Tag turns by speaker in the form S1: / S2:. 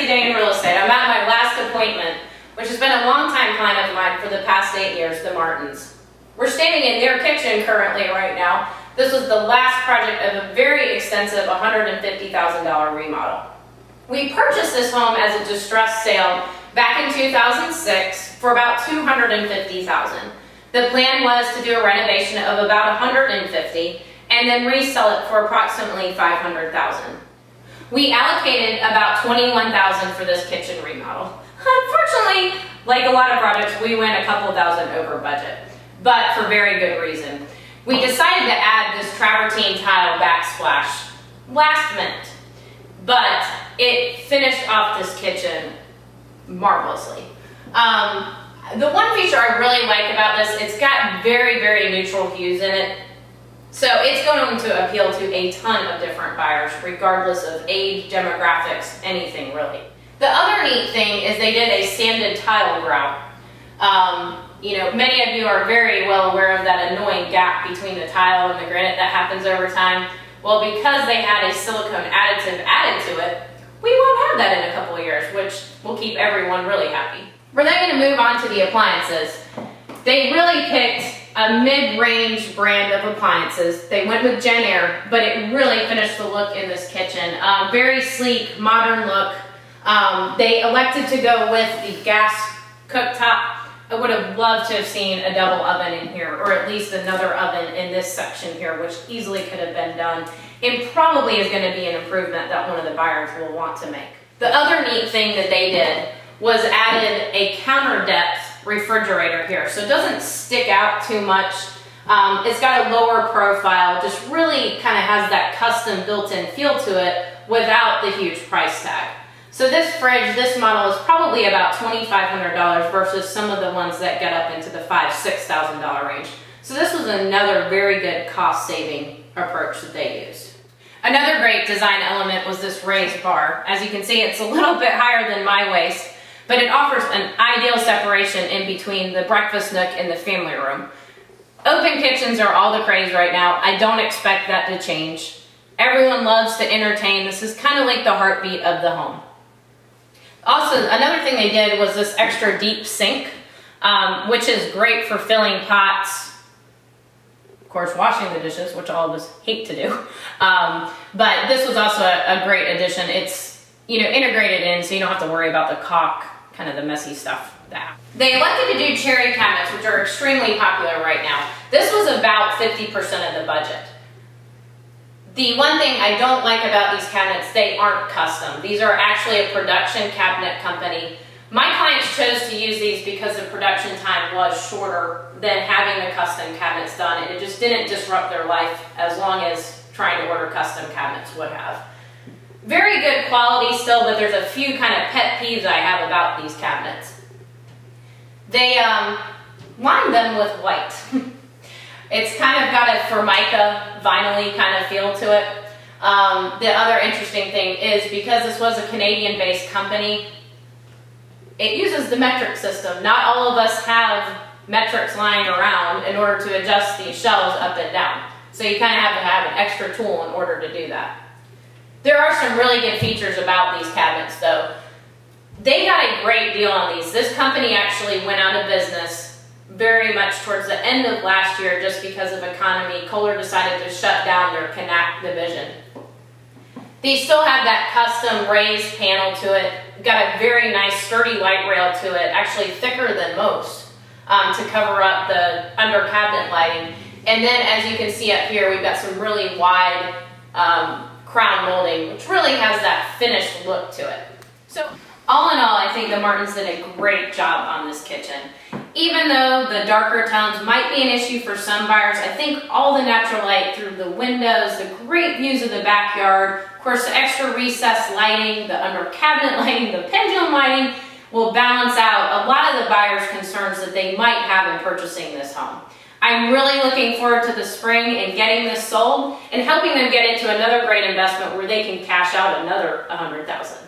S1: crazy day in real estate. I'm at my last appointment, which has been a long-time client of mine for the past 8 years, the Martins. We're standing in their kitchen currently right now. This was the last project of a very extensive $150,000 remodel. We purchased this home as a distressed sale back in 2006 for about $250,000. The plan was to do a renovation of about $150,000 and then resell it for approximately $500,000. We allocated about $21,000 for this kitchen remodel. Unfortunately, like a lot of projects, we went a couple thousand over budget, but for very good reason. We decided to add this travertine tile backsplash last minute, but it finished off this kitchen marvelously. The one feature I really like about this, it's got very, very neutral hues in it. So it's going to appeal to a ton of different buyers, regardless of age, demographics, anything really. The other neat thing is they did a sanded tile grout. You know, many of you are very well aware of that annoying gap between the tile and the granite that happens over time. Well, because they had a silicone additive added to it, we won't have that in a couple of years, which will keep everyone really happy. We're then going to move on to the appliances. They really picked a mid-range brand of appliances. They went with Gen Air, but it really finished the look in this kitchen. Very sleek, modern look. They elected to go with the gas cooktop. I would have loved to have seen a double oven in here, or at least another oven in this section here, which easily could have been done. It probably is going to be an improvement that one of the buyers will want to make. The other neat thing that they did was added a counter depth refrigerator here, so it doesn't stick out too much. It's got a lower profile, just really kind of has that custom built-in feel to it without the huge price tag. So this fridge, this model is probably about $2,500 versus some of the ones that get up into the $5,000, $6,000 range. So this was another very good cost-saving approach that they used. Another great design element was this raised bar. As you can see, it's a little bit higher than my waist, but it offers an ideal separation in between the breakfast nook and the family room. Open kitchens are all the craze right now. I don't expect that to change. Everyone loves to entertain. This is kind of like the heartbeat of the home. Also, another thing they did was this extra deep sink, which is great for filling pots, of course washing the dishes, which all of us hate to do. But this was also a great addition. It's, you know, integrated in, so you don't have to worry about the caulk, kind of the messy stuff. They elected to do cherry cabinets, which are extremely popular right now. This was about 50% of the budget. The one thing I don't like about these cabinets, they aren't custom. These are actually a production cabinet company. My clients chose to use these because the production time was shorter than having the custom cabinets done, and it just didn't disrupt their life as long as trying to order custom cabinets would have. Very good quality still, but there's a few kind of pet peeves I have about these cabinets. They lined them with white. It's kind of got a Formica, vinyl-y kind of feel to it. The other interesting thing is because this was a Canadian-based company, it uses the metric system. Not all of us have metrics lying around in order to adjust these shelves up and down. So you kind of have to have an extra tool in order to do that. There are some really good features about these cabinets though. They got a great deal on these. This company actually went out of business very much towards the end of last year just because of economy. Kohler decided to shut down their Connect division. These still have that custom raised panel to it. Got a very nice sturdy light rail to it, actually thicker than most, to cover up the under cabinet lighting. And then as you can see up here, we've got some really wide crown molding, which really has that finished look to it. So all in all, I think the Martins did a great job on this kitchen. Even though the darker tones might be an issue for some buyers, I think all the natural light through the windows, the great views of the backyard, of course the extra recessed lighting, the under cabinet lighting, the pendulum lighting will balance out a lot of the buyers' concerns that they might have in purchasing this home. I'm really looking forward to the spring and getting this sold and helping them get into another great investment where they can cash out another $100,000.